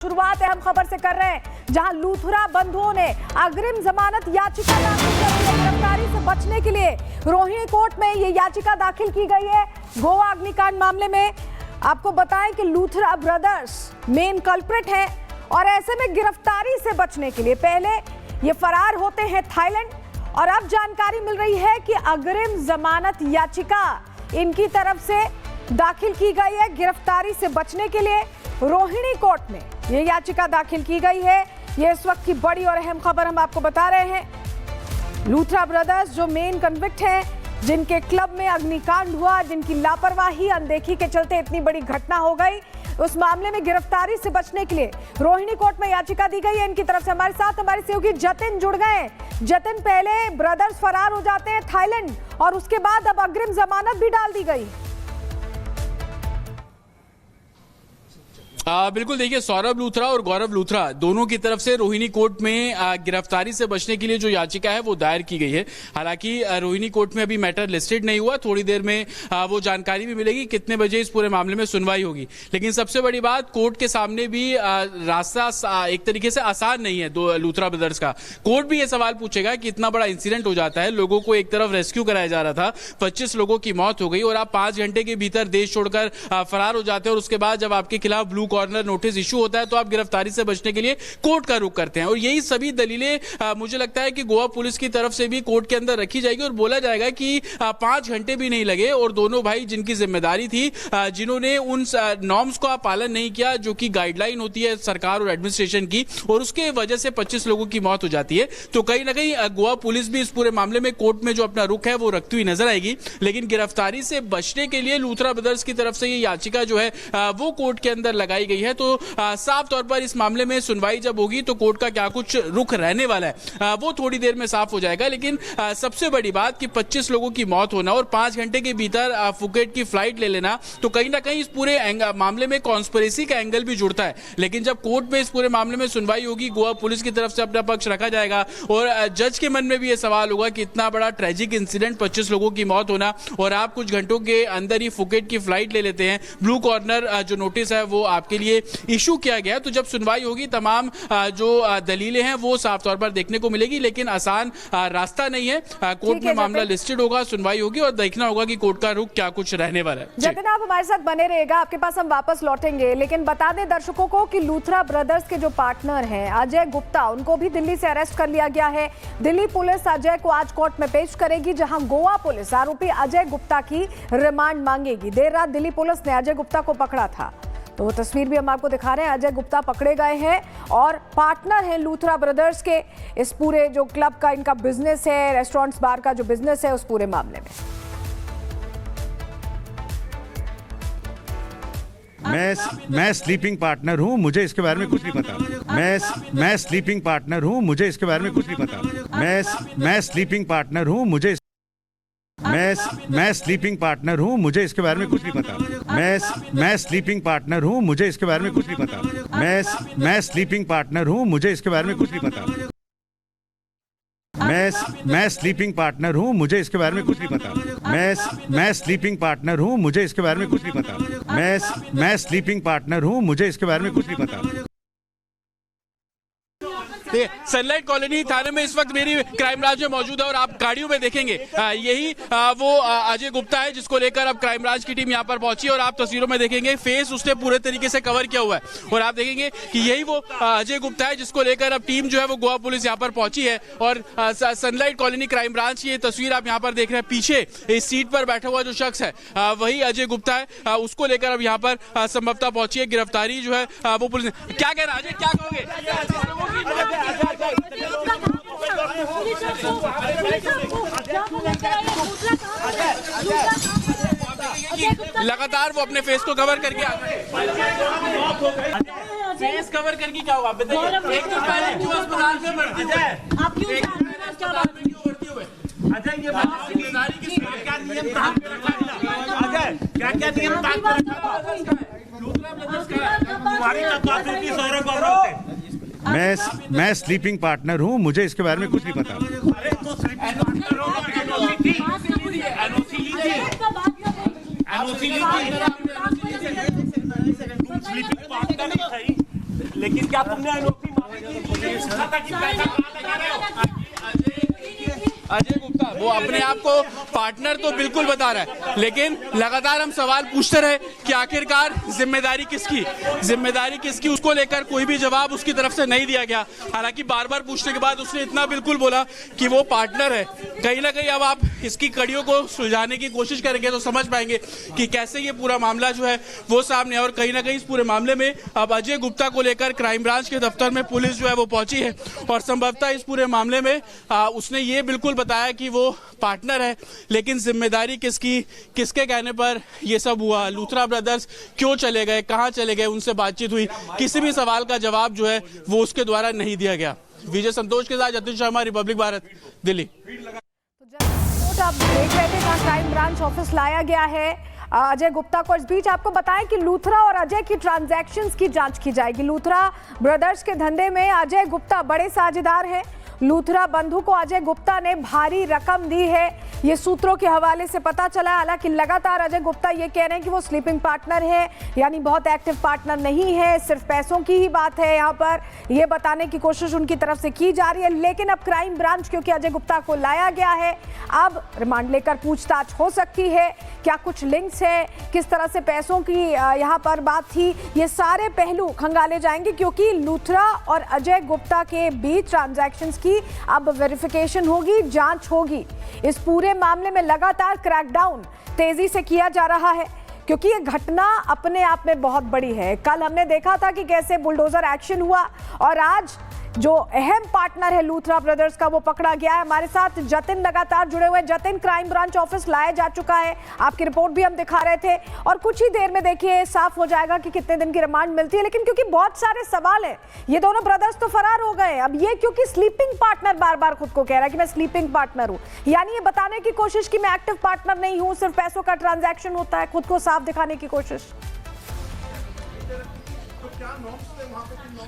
शुरुआत अहम खबर से कर रहे हैं, जहां लूथरा बंधुओं ने अग्रिम जमानत याचिका दाखिल की है। गिरफ्तारी से बचने के लिए रोहिणी कोर्ट में ये याचिका दाखिल की गई है। गोवा अग्निकांड मामले में आपको बताएं कि लूथरा ब्रदर्स मेन कल्प्रिट हैं और ऐसे में गिरफ्तारी से बचने के लिए पहले ये फरार होते हैं थाईलैंड, और अब जानकारी मिल रही है कि अग्रिम जमानत याचिका इनकी तरफ से दाखिल की गई है। गिरफ्तारी से बचने के लिए रोहिणी कोर्ट में ये याचिका दाखिल की गई है। ये इस वक्त की बड़ी और अहम खबर हम आपको बता रहे हैं। लूथरा ब्रदर्स जो मेन कन्विक्ट हैं, जिनके क्लब में अग्निकांड हुआ, जिनकी लापरवाही अनदेखी के चलते इतनी बड़ी घटना हो गई, उस मामले में गिरफ्तारी से बचने के लिए रोहिणी कोर्ट में याचिका दी गई है इनकी तरफ से। हमारे साथ हमारे सहयोगी जतिन जुड़ गए। जतिन, पहले ब्रदर्स फरार हो जाते हैं थाईलैंड और उसके बाद अब अग्रिम जमानत भी डाल दी गई। बिल्कुल, देखिए, सौरभ लूथरा और गौरव लूथरा दोनों की तरफ से रोहिणी कोर्ट में गिरफ्तारी से बचने के लिए जो याचिका है वो दायर की गई है। हालांकि रोहिणी कोर्ट में अभी मैटर लिस्टेड नहीं हुआ, थोड़ी देर में वो जानकारी भी मिलेगी कितने बजे इस पूरे मामले में सुनवाई होगी। लेकिन सबसे बड़ी बात, कोर्ट के सामने भी रास्ता एक तरीके से आसान नहीं है दो लूथरा ब्रदर्स का। कोर्ट भी ये सवाल पूछेगा कि इतना बड़ा इंसिडेंट हो जाता है, लोगों को एक तरफ रेस्क्यू कराया जा रहा था, 25 लोगों की मौत हो गई और आप 5 घंटे के भीतर देश छोड़कर फरार हो जाते हैं, और उसके बाद जब आपके खिलाफ ब्लू कॉर्नर नोटिस इशू होता है तो आप गिरफ्तारी से बचने के लिए कोर्ट का रुख करते हैं। और यही सभी दलीलें मुझे लगता है कि गोवा पुलिस की तरफ से भी कोर्ट के अंदर रखी जाएगी और बोला जाएगा कि 5 घंटे भी नहीं लगे और दोनों भाई जिनकी जिम्मेदारी थी, जिन्होंने उन नॉर्म्स का पालन नहीं किया जो कि गाइडलाइन होती है सरकार और एडमिनिस्ट्रेशन की, और उसके वजह से 25 लोगों की मौत हो जाती है। तो कहीं ना कहीं गोवा पुलिस भी इस पूरे मामले में कोर्ट में जो अपना रुख है वो रखती हुई नजर आएगी। लेकिन गिरफ्तारी से बचने के लिए लूथरा ब्रदर्स की तरफ से ये याचिका जो है वो कोर्ट के अंदर लगाई गई है। तो साफ तौर पर इस मामले में सुनवाई जब होगी तो कोर्ट का क्या कुछ रुख रहने वाला है वो थोड़ी देर में साफ हो जाएगा। लेकिन सबसे बड़ी बात कि 25 लोगों की मौत होना और 5 घंटे के भीतर फुकेट की फ्लाइट ले लेना, तो कहीं ना कहीं इस पूरे मामले में कॉन्स्पिरेसी का एंगल भी जुड़ता है। लेकिन जब कोर्ट में इस पूरे मामले में सुनवाई होगी, गोवा पुलिस की तरफ से अपना पक्ष रखा जाएगा और जज के मन में भी यह सवाल होगा कि इतना बड़ा ट्रेजिक इंसिडेंट, 25 लोगों की मौत होना और आप कुछ घंटों के अंदर ही फुकेट की फ्लाइट ले लेते हैं, ब्लू कॉर्नर जो नोटिस है वो आपके लिए इशू किया गया। तो जब सुनवाई होगी तमाम जो दलीलें हैं वो साफ तौर पर देखने को मिलेगी। लेकिन आसान रास्ता नहीं है। कोर्ट में मामला लिस्टेड होगा, सुनवाई होगी और देखना होगा कि कोर्ट का रुख क्या कुछ रहने वाला है। जतिन, आप हमारे साथ बने रहेगा, आपके पास हम वापस लौटेंगे। लेकिन बता दें दर्शकों को कि लूथरा ब्रदर्स के जो पार्टनर हैं अजय गुप्ता, उनको भी दिल्ली से अरेस्ट कर लिया गया है। दिल्ली पुलिस अजय को आज कोर्ट में पेश करेगी, जहां गोवा पुलिस आरोपी अजय गुप्ता की रिमांड मांगेगी। देर रात दिल्ली पुलिस ने अजय गुप्ता को पकड़ा था, तो वो तस्वीर भी हम आपको दिखा रहे हैं। अजय गुप्ता पकड़े गए हैं और पार्टनर हैं लूथरा ब्रदर्स के। इस पूरे जो क्लब का इनका बिजनेस है, रेस्टोरेंट्स बार का जो बिजनेस है, उस पूरे मामले में मैं स्लीपिंग पार्टनर हूं, मुझे इसके बारे में कुछ नहीं पता। मैं स्लीपिंग पार्टनर हूं, मुझे इसके बारे में कुछ नहीं पता। मैं स्लीपिंग पार्टनर हूं, मुझे मैं स्लीपिंग पार्टनर हूं, मुझे इसके बारे में कुछ नहीं पता। मैं स्लीपिंग पार्टनर हूं, मुझे इसके बारे में कुछ नहीं पता। मैं स्लीपिंग पार्टनर हूं, मुझे इसके बारे में कुछ नहीं पता। मैं स्लीपिंग पार्टनर हूं, मुझे इसके बारे में कुछ नहीं पता। मैं स्लीपिंग पार्टनर हूं, मुझे इसके बारे में कुछ नहीं पता। मैं स्लीपिंग पार्टनर हूं, मुझे इसके बारे में कुछ नहीं पता। सनलाइट कॉलोनी थाने में इस वक्त मेरी क्राइम ब्रांच में मौजूद है और आप गाड़ियों में देखेंगे यही वो अजय गुप्ता है जिसको लेकर अब क्राइम ब्रांच की टीम यहाँ पर पहुंची, और आप तस्वीरों में देखेंगे फेस उसने पूरे तरीके से कवर किया हुआ है। और आप देखेंगे कि यही वो अजय गुप्ता है जिसको लेकर अब टीम जो है वो गोवा पुलिस यहाँ पर पहुंची है। और सनलाइट कॉलोनी क्राइम ब्रांच की तस्वीर आप यहाँ पर देख रहे हैं। पीछे इस सीट पर बैठा हुआ जो शख्स है वही अजय गुप्ता है, उसको लेकर अब यहाँ पर संभवतः पहुंची है। गिरफ्तारी जो है वो पुलिस ने क्या कह रहा है, अजय क्या कहोगे? लगातार वो अपने फेस को कवर करके फेस कवर करके क्या हुआ बताइए। एक तो पहले क्यों अस्पताल में भर्ती थे, आप क्यों अस्पताल में क्यों भर्ती हुए? अजय ये क्या नियम था, अजय क्या नियम था तुम्हारी तबादले की सौरभ बाबू? मैं स्लीपिंग पार्टनर हूं, मुझे इसके बारे में कुछ नहीं पता। लेकिन क्या तुमने अनोखी मांगी की पूछा था कि पैसा कहाँ लगा रहे हो? अजय गुप्ता वो अपने आप को पार्टनर तो बिल्कुल बता रहा है, लेकिन लगातार हम सवाल पूछते रहे कि आखिरकार जिम्मेदारी किसकी, उसको लेकर कोई भी जवाब उसकी तरफ से नहीं दिया गया। हालांकि बार बार पूछने के बाद उसने इतना बिल्कुल बोला कि वो पार्टनर है। कहीं ना कहीं अब आप इसकी कड़ियों को सुलझाने की कोशिश करेंगे तो समझ पाएंगे कि कैसे ये पूरा मामला जो है वो सामने है। और कहीं ना कहीं इस पूरे मामले में अब अजय गुप्ता को लेकर क्राइम ब्रांच के दफ्तर में पुलिस जो है वो पहुंची है और संभवतः इस पूरे मामले में उसने ये बिल्कुल बताया कि वो पार्टनर है, लेकिन जिम्मेदारी किसके कहने पर ये सब हुआ, लूथरा ब्रदर्स क्यों चले गए, कहां चले गए, उनसे बातचीत हुई, किसी भी सवाल का जवाब जो है वो उसके द्वारा नहीं दिया गया। विजय संतोष के साथ जतिन शर्मा, रिपब्लिक भारत, दिल्ली। आप देख रहे थे कहाँ क्राइम ब्रांच ऑफिस लाया गया है अजय गुप्ता को। इस बीच आपको बताएं कि लूथरा और अजय की ट्रांजैक्शंस की जांच की जाएगी। लूथरा ब्रदर्स के धंधे में अजय गुप्ता बड़े साझेदार हैं। लूथरा बंधु को अजय गुप्ता ने भारी रकम दी है, ये सूत्रों के हवाले से पता चला। हालांकि लगातार अजय गुप्ता ये कह रहे हैं कि वो स्लीपिंग पार्टनर है, यानी बहुत एक्टिव पार्टनर नहीं है, सिर्फ पैसों की ही बात है। यहाँ पर ये बताने की कोशिश उनकी तरफ से की जा रही है। लेकिन अब क्राइम ब्रांच क्योंकि अजय गुप्ता को लाया गया है, अब रिमांड लेकर पूछताछ हो सकती है। क्या कुछ लिंक्स है, किस तरह से पैसों की यहाँ पर बात थी, ये सारे पहलू खंगाले जाएंगे क्योंकि लूथरा और अजय गुप्ता के बीच ट्रांजैक्शंस की अब वेरिफिकेशन होगी, जांच होगी। इस पूरे मामले में लगातार क्रैकडाउन तेजी से किया जा रहा है क्योंकि ये घटना अपने आप में बहुत बड़ी है। कल हमने देखा था कि कैसे बुलडोजर एक्शन हुआ और आज जो अहम पार्टनर है लूथरा ब्रदर्स का वो पकड़ा गया है। हमारे साथ जतिन लगातार जुड़े हुए। जतिन, क्राइम ब्रांच ऑफिस लाया जा चुका है, आपकी रिपोर्ट भी हम दिखा रहे थे और कुछ ही देर में देखिए साफ हो जाएगा कि कितने दिन की रिमांड मिलती है। लेकिन क्योंकि बहुत सारे सवाल हैं, ये दोनों ब्रदर्स तो फरार हो गए। अब ये क्योंकि स्लीपिंग पार्टनर बार बार खुद को कह रहा है कि मैं स्लीपिंग पार्टनर हूं, यानी ये बताने की कोशिश कि मैं एक्टिव पार्टनर नहीं हूं, सिर्फ पैसों का ट्रांजैक्शन होता है, खुद को साफ दिखाने की कोशिश।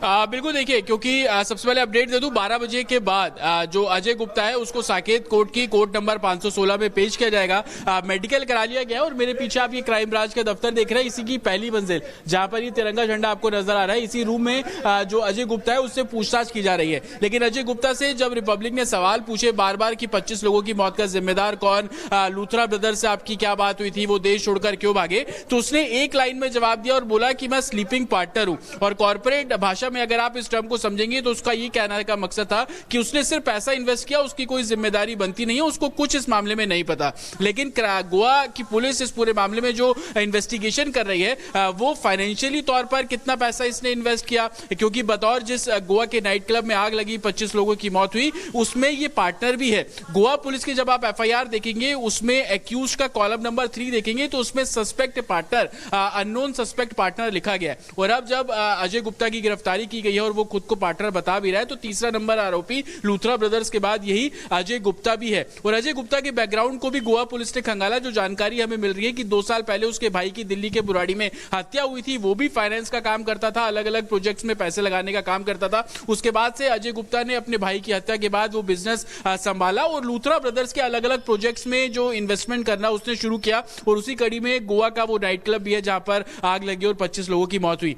बिल्कुल, देखिए क्योंकि सबसे पहले अपडेट दे दूं, 12 बजे के बाद जो अजय गुप्ता है उसको साकेत कोर्ट की कोर्ट नंबर 516 में पेश किया जाएगा। मेडिकल करा लिया गया और मेरे पीछे आप ये क्राइम ब्रांच का दफ्तर देख रहे हैं, इसी की पहली मंजिल जहां पर ये तिरंगा झंडा आपको नजर आ रहा है, इसी रूम में जो अजय गुप्ता है उससे पूछताछ की जा रही है। लेकिन अजय गुप्ता से जब रिपब्लिक ने सवाल पूछे बार बार कि 25 लोगों की मौत का जिम्मेदार कौन, लूथरा ब्रदर से आपकी क्या बात हुई थी, वो देश छोड़कर क्यों भागे, तो उसने एक लाइन में जवाब दिया और बोला कि मैं स्लीपिंग पार्टनर हूं। और कॉर्पोरेट भाषा में अगर आप इस टर्म को समझेंगे तो उसका ये कहने का मकसद था कि उसने सिर्फ पैसा इन्वेस्ट किया, उसकी कोई जिम्मेदारी बनती नहीं है, उसको कुछ इस मामले में नहीं पता। लेकिन गोवा की पुलिस इस पूरे मामले में जो इन्वेस्टिगेशन कर रही है वो फाइनेंशियली तौर पर कितना पैसा इसने इन्वेस्ट किया, क्योंकि बतौर जिस गोवा के नाइट क्लब में आग लगी 25 लोगों की मौत हुई उसमें ये पार्टनर भी है। गोवा पुलिस की जब आप एफआईआर देखेंगे उसमें एक्यूज का कॉलम नंबर 3 देखेंगे तो उसमें suspect partner, unknown suspect partner लिखा गया है। और अब जब अजय गुप्ता की गिरफ्तारी की गई है और वो खुद को पार्टनर बता भी रहा है तो तीसरा नंबर आरोपी लूथरा ब्रदर्स के बाद यही अजय गुप्ता भी है। और अजय गुप्ता के बैकग्राउंड को भी गोवा पुलिस ने खंगाला। जो जानकारी हमें मिल रही है कि 2 साल पहले उसके भाई की दिल्ली के बुराड़ी में हत्या हुई थी, वो भी फाइनेंस का काम करता था, अलग अलग प्रोजेक्ट्स में पैसे लगाने का काम करता था। उसके बाद से अजय गुप्ता ने अपने भाई की हत्या के बाद वो बिजनेस संभाला और लूथरा ब्रदर्स के अलग अलग प्रोजेक्ट्स में जो इन्वेस्टमेंट करना उसने शुरू किया। और उसी कड़ी में गोवा का वो नाइट क्लब भी है जहां पर आग लगी और 25 लोगों की मौत हुई।